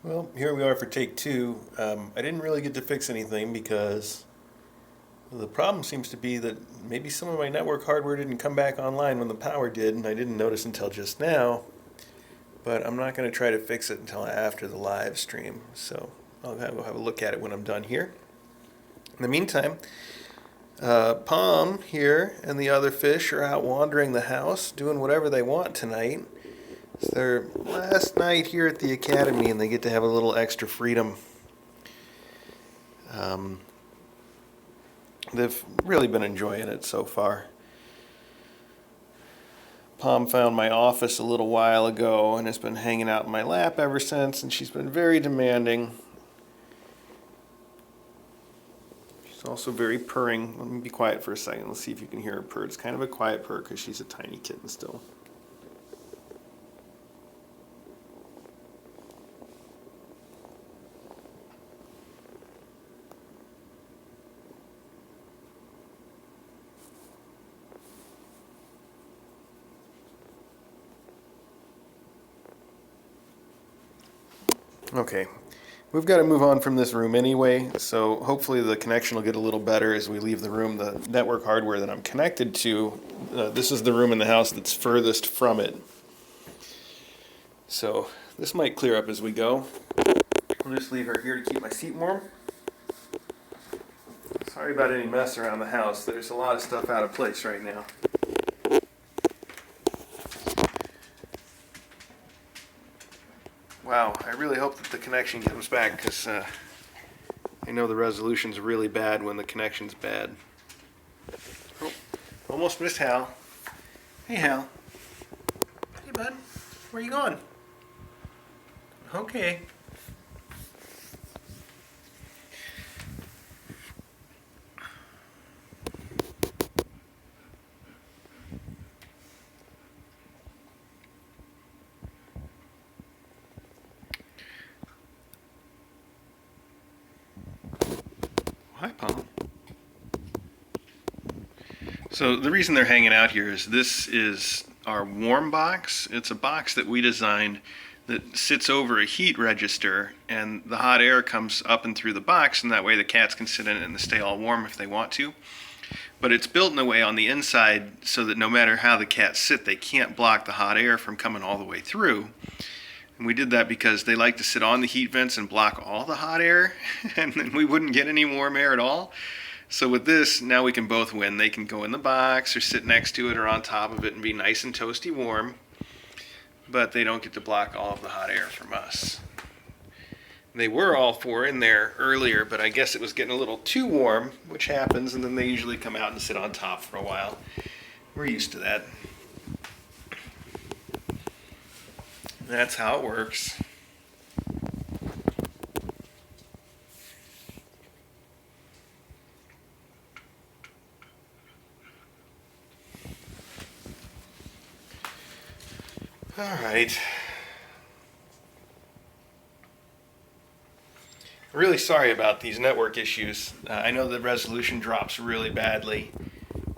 Well, here we are for take two. I didn't really get to fix anything because the problem seems to be that maybe some of my network hardware didn't come back online when the power did, and I didn't notice until just now. But I'm not going to try to fix it until after the live stream, so I'll go have a look at it when I'm done here. In the meantime, Palm here and the other fish are out wandering the house, doing whatever they want tonight. It's their last night here at the academy, and they get to have a little extra freedom. They've really been enjoying it so far. Palm found my office a little while ago and has been hanging out in my lap ever since, and she's been very demanding. She's also very purring. Let me be quiet for a second. Let's see if you can hear her purr. It's kind of a quiet purr because she's a tiny kitten still. Okay, we've got to move on from this room anyway, so hopefully the connection will get a little better as we leave the room. The network hardware that I'm connected to, this is the room in the house that's furthest from it. So this might clear up as we go. I'll just leave her here to keep my seat warm. Sorry about any mess around the house. There's a lot of stuff out of place right now. Wow, I really hope that the connection comes back because I know the resolution's really bad when the connection's bad. Oh, almost missed Hal. Hey, Hal. Hey, bud. Where you going? Okay. Hi, Paul. So the reason they're hanging out here is this is our warm box. It's a box that we designed that sits over a heat register, and the hot air comes up and through the box, and that way the cats can sit in it and stay all warm if they want to. But it's built in a way on the inside so that no matter how the cats sit, they can't block the hot air from coming all the way through. And we did that because they like to sit on the heat vents and block all the hot air, and then we wouldn't get any warm air at all. So with this, now we can both win. They can go in the box or sit next to it or on top of it and be nice and toasty warm, but they don't get to block all of the hot air from us. They were all four in there earlier, but I guess it was getting a little too warm, which happens, and then they usually come out and sit on top for a while. We're used to that. That's how it works. All right. Really sorry about these network issues. I know the resolution drops really badly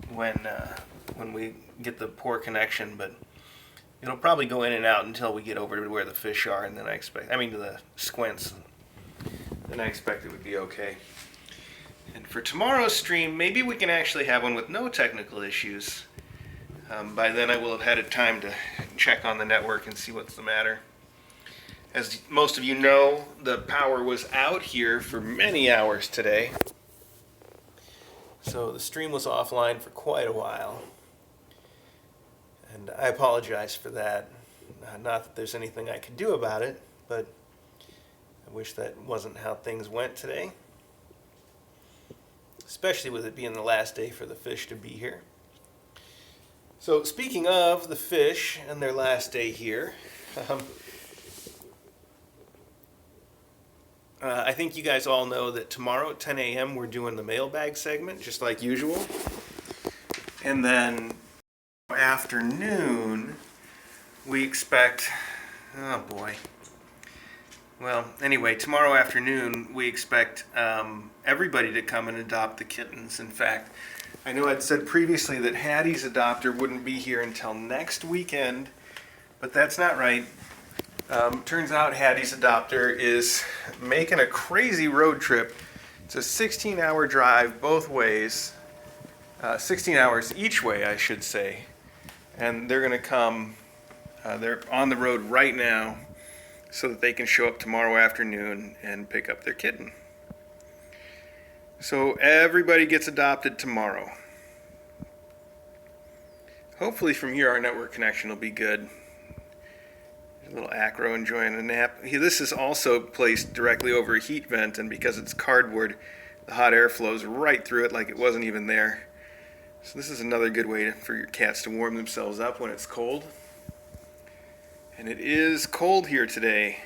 when we get the poor connection, but it'll probably go in and out until we get over to where the fish are, and then to the squints. Then I expect it would be okay. And for tomorrow's stream, maybe we can actually have one with no technical issues. By then I will have had a time to check on the network and see what's the matter. As most of you know, the power was out here for many hours today. So the stream was offline for quite a while. And I apologize for that. Not that there's anything I could do about it, but I wish that wasn't how things went today. Especially with it being the last day for the fish to be here. So speaking of the fish and their last day here, I think you guys all know that tomorrow at 10 a.m. we're doing the mailbag segment, just like usual. And then afternoon, we expect, oh boy. Well, anyway, tomorrow afternoon, we expect everybody to come and adopt the kittens. In fact, I know I'd said previously that Hattie's adopter wouldn't be here until next weekend, but that's not right. Turns out Hattie's adopter is making a crazy road trip. It's a 16-hour drive both ways, 16 hours each way, I should say. And they're going to come, they're on the road right now so that they can show up tomorrow afternoon and pick up their kitten. So everybody gets adopted tomorrow. Hopefully from here our network connection will be good. A little Acro enjoying a nap. This is also placed directly over a heat vent, and because it's cardboard, the hot air flows right through it like it wasn't even there. So this is another good way for your cats to warm themselves up when it's cold. And it is cold here today.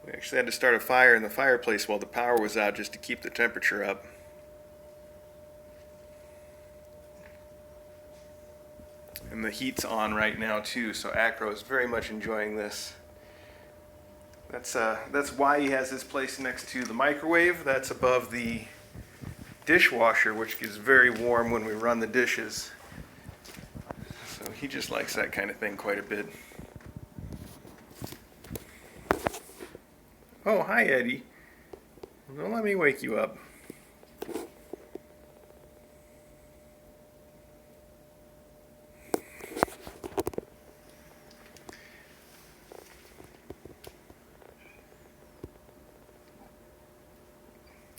We actually had to start a fire in the fireplace while the power was out just to keep the temperature up. And the heat's on right now too, so Acro is very much enjoying this. That's why he has this place next to the microwave. That's above the dishwasher, which gets very warm when we run the dishes. So he just likes that kind of thing quite a bit. Oh, hi Eddie. Don't let me wake you up.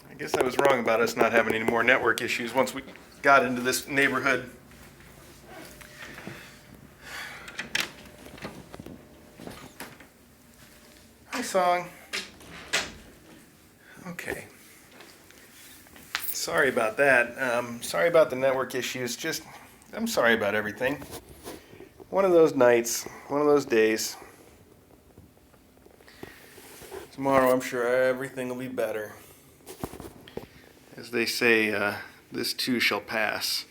I guess I was wrong about us not having any more network issues once we got into this neighborhood. Hi, Song. Okay. Sorry about that. Sorry about the network issues. I'm sorry about everything. One of those nights, one of those days. Tomorrow, I'm sure everything will be better. As they say, this too shall pass.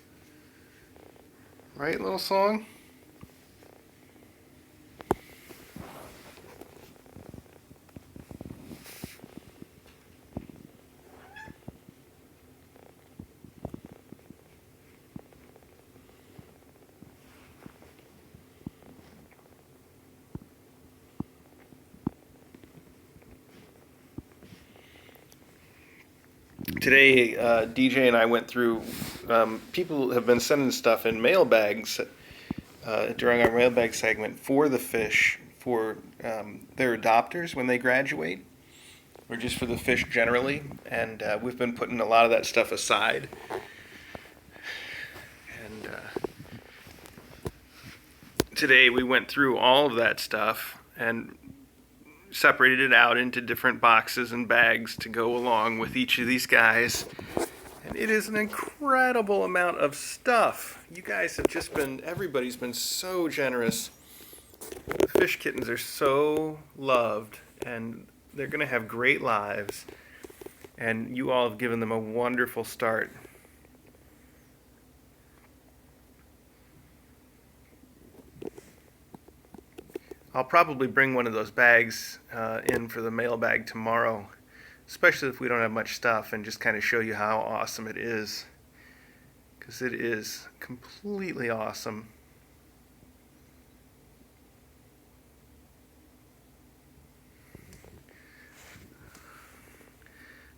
Right, little song? Today, DJ and I went through, people have been sending stuff in mailbags during our mailbag segment for the fish, for their adopters when they graduate, or just for the fish generally. And we've been putting a lot of that stuff aside. And today we went through all of that stuff and separated it out into different boxes and bags to go along with each of these guys. And it is an incredible amount of stuff. You guys have just been, everybody's been so generous. The fish kittens are so loved, and they're going to have great lives. And you all have given them a wonderful start. I'll probably bring one of those bags in for the mailbag tomorrow, especially if we don't have much stuff, and just kind of show you how awesome it is, because it is completely awesome.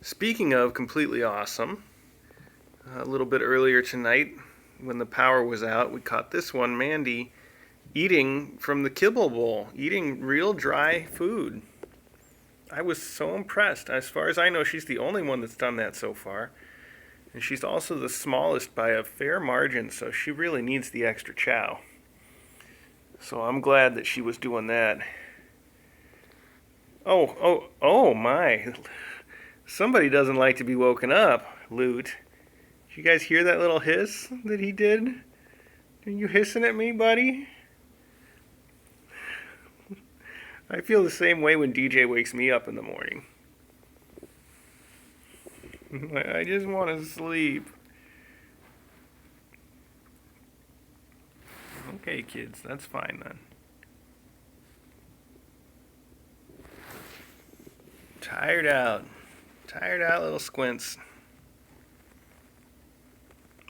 Speaking of completely awesome, a little bit earlier tonight when the power was out, we caught this one, Mandy, eating from the kibble bowl, eating real dry food. I was so impressed. As far as I know, she's the only one that's done that so far. And she's also the smallest by a fair margin, so she really needs the extra chow. So I'm glad that she was doing that. Oh my. Somebody doesn't like to be woken up, Loot. Did you guys hear that little hiss that he did? Are you hissing at me, buddy? I feel the same way when DJ wakes me up in the morning. I just want to sleep. Okay, kids, that's fine then. Tired out little squints.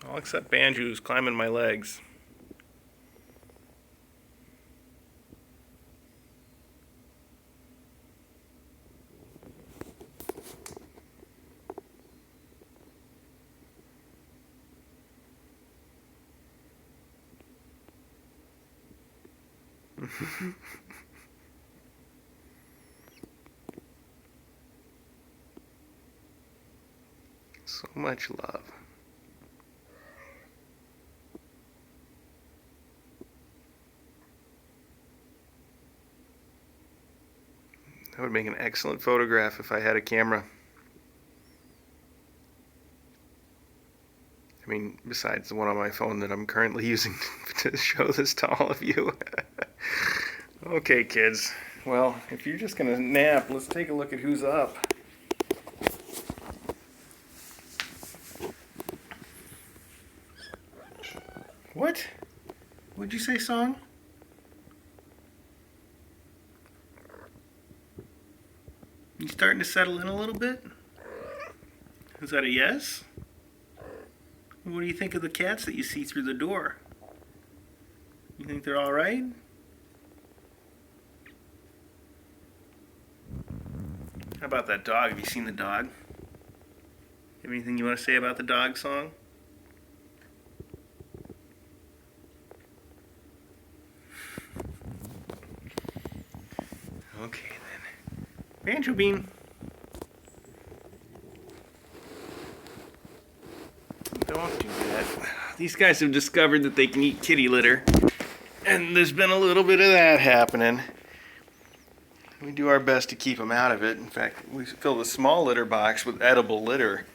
All except Banjo's climbing my legs. So much love. That would make an excellent photograph if I had a camera. I mean, besides the one on my phone that I'm currently using to show this to all of you. Okay, kids. Well, if you're just gonna nap, let's take a look at who's up. What? What'd you say, Song? You starting to settle in a little bit? Is that a yes? What do you think of the cats that you see through the door? You think they're all right? How about that dog? Have you seen the dog? Have anything you want to say about the dog, Song? Okay then. Banjo Bean. Don't do that. These guys have discovered that they can eat kitty litter. And there's been a little bit of that happening. We do our best to keep them out of it. In fact, we fill the small litter box with edible litter.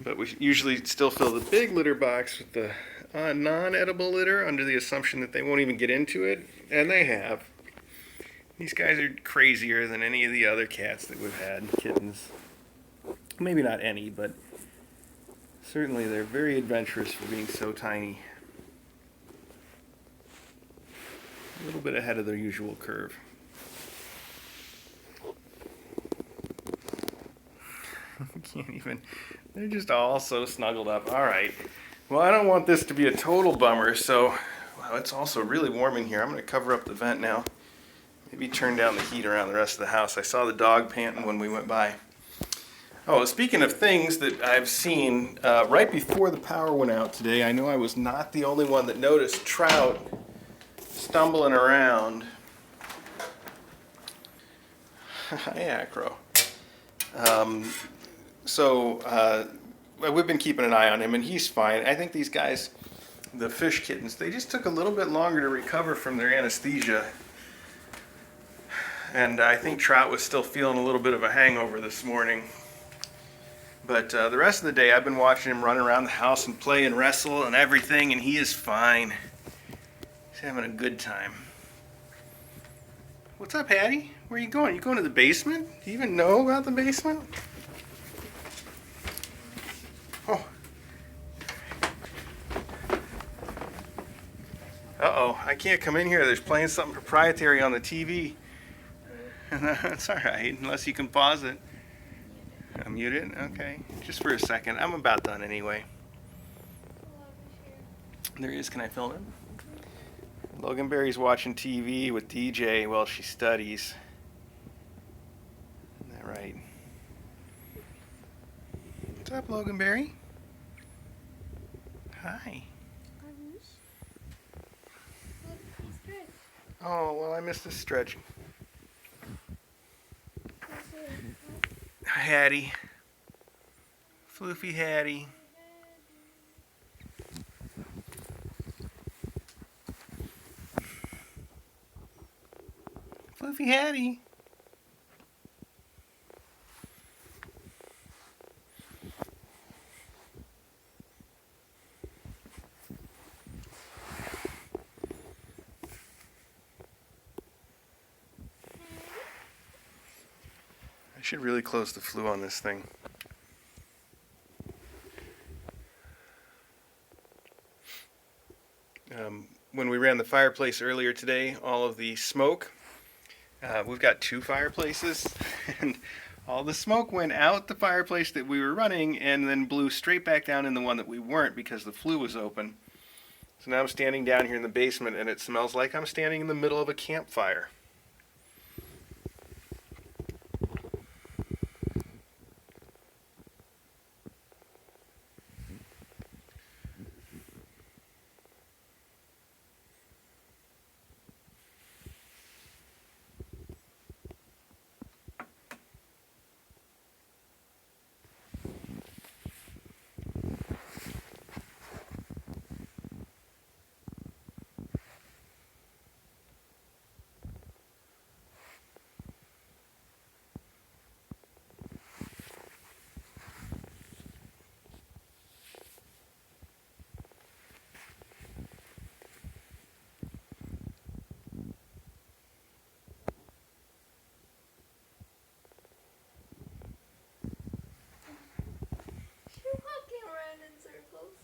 But we usually still fill the big litter box with the non-edible litter under the assumption that they won't even get into it. And they have. These guys are crazier than any of the other cats that we've had, kittens. Maybe not any, but certainly they're very adventurous for being so tiny. A little bit ahead of their usual curve. Can't even, they're just all so snuggled up. All right, well, I don't want this to be a total bummer, so wow, it's also really warm in here. I'm going to cover up the vent now. Maybe turn down the heat around the rest of the house. I saw the dog panting when we went by. Oh, speaking of things that I've seen, right before the power went out today, I know I was not the only one that noticed trout stumbling around. Hi, Acro. We've been keeping an eye on him, and he's fine. I think these guys, the fish kittens, they just took a little bit longer to recover from their anesthesia. And I think Trout was still feeling a little bit of a hangover this morning. But the rest of the day, I've been watching him run around the house and play and wrestle and everything, and he is fine. He's having a good time. What's up, Hattie? Where are you going? You going to the basement? Do you even know about the basement? Oh. Uh-oh, I can't come in here. There's playing something proprietary on the TV. That's all right, unless you can pause it. Mute it? Okay, just for a second. I'm about done anyway. There he is. Can I film him? Loganberry's watching TV with DJ while she studies. Isn't that right? What's up, Loganberry? Hi. Oh, well, I missed the stretch. Hi, Hattie. Floofy Hattie. Floofy Hattie. I should really close the flue on this thing. When we ran the fireplace earlier today, all of the smoke, we've got two fireplaces, and all the smoke went out the fireplace that we were running and then blew straight back down in the one that we weren't because the flue was open. So now I'm standing down here in the basement and it smells like I'm standing in the middle of a campfire.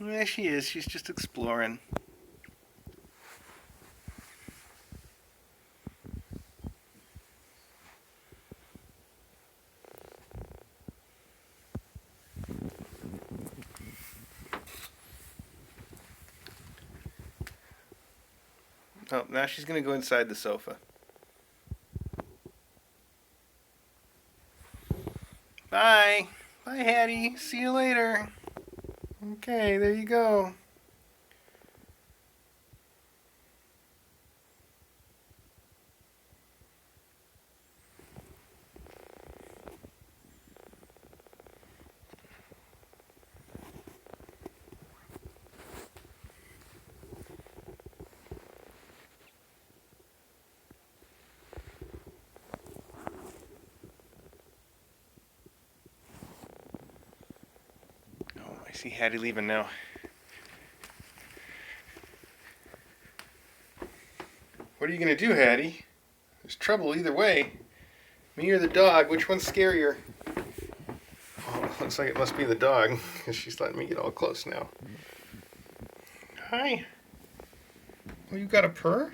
Yeah, she is. She's just exploring. Oh, now she's going to go inside the sofa. Bye. Bye, Hattie. See you later. Okay, there you go. Oh, I see Hattie leaving now. What are you going to do, Hattie? There's trouble either way. Me or the dog, which one's scarier? Oh, looks like it must be the dog, because she's letting me get all close now. Hi. Oh, you got a purr?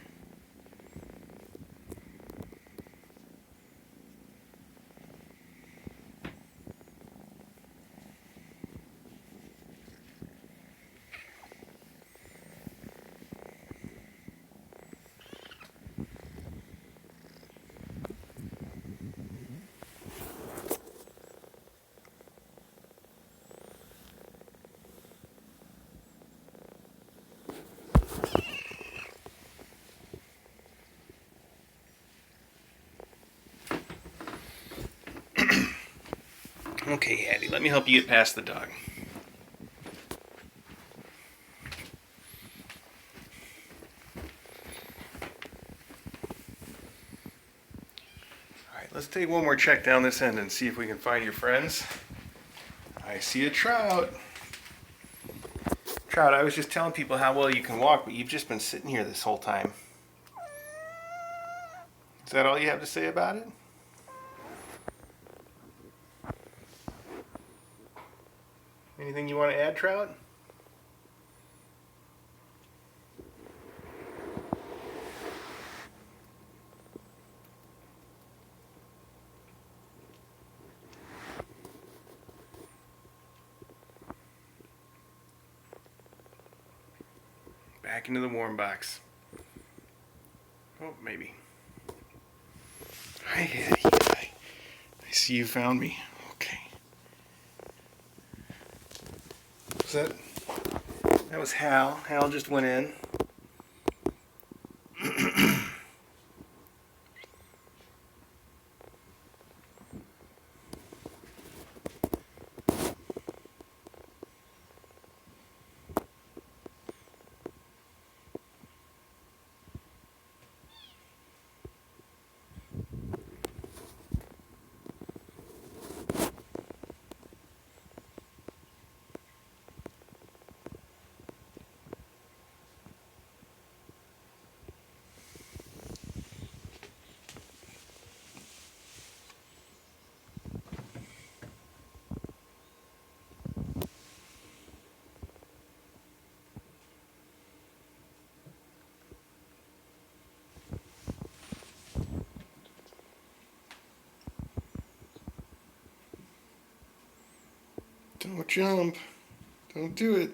Okay, Hattie, let me help you get past the dog. Alright, let's take one more check down this end and see if we can find your friends. I see a trout. Trout, I was just telling people how well you can walk, but you've just been sitting here this whole time. Is that all you have to say about it? Anything you want to add, Trout? Back into the warm box. Oh, maybe. Hi, Hattie. I see you found me. Okay. Was that was Hal. Hal just went in. Don't jump. Don't do it.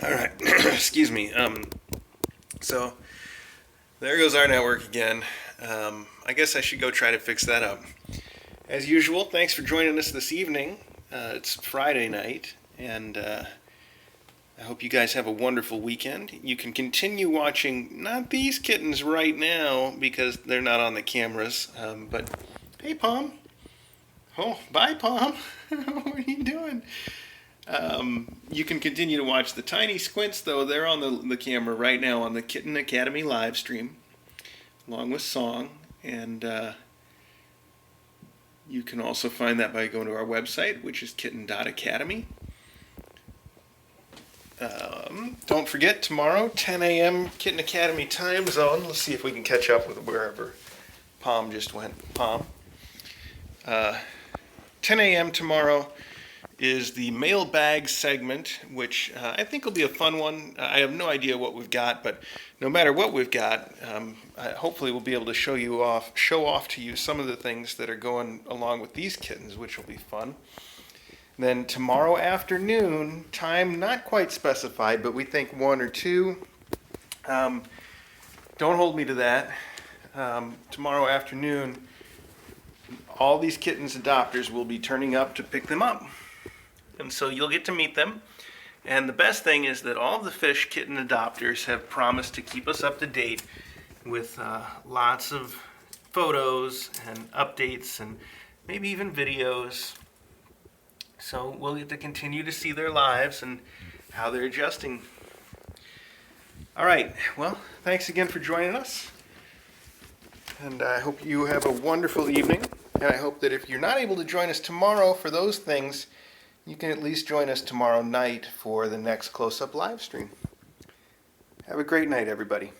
All right. Excuse me. So there goes our network again. I guess I should go try to fix that up. As usual, thanks for joining us this evening. It's Friday night, and I hope you guys have a wonderful weekend. You can continue watching, not these kittens right now because they're not on the cameras, but hey, Pom. Oh, bye, Pom. What are you doing? You can continue to watch the tiny squints, though. They're on the camera right now on the Kitten Academy live stream, along with Song. And you can also find that by going to our website, which is kitten.academy. Don't forget, tomorrow, 10 a.m. Kitten Academy time zone. Let's see if we can catch up with wherever Pom just went. Pom. 10 a.m. tomorrow is the mailbag segment, which I think will be a fun one. I have no idea what we've got, but no matter what we've got, hopefully we'll be able to show off to you some of the things that are going along with these kittens, which will be fun. Then tomorrow afternoon, time not quite specified, but we think 1 or 2. Don't hold me to that. Tomorrow afternoon, all these kittens' adopters will be turning up to pick them up. And so you'll get to meet them. And the best thing is that all the fish kitten adopters have promised to keep us up to date with lots of photos and updates and maybe even videos. So we'll get to continue to see their lives and how they're adjusting. All right, well, thanks again for joining us. And I hope you have a wonderful evening. And I hope that if you're not able to join us tomorrow for those things, you can at least join us tomorrow night for the next Close Up live stream. Have a great night, everybody.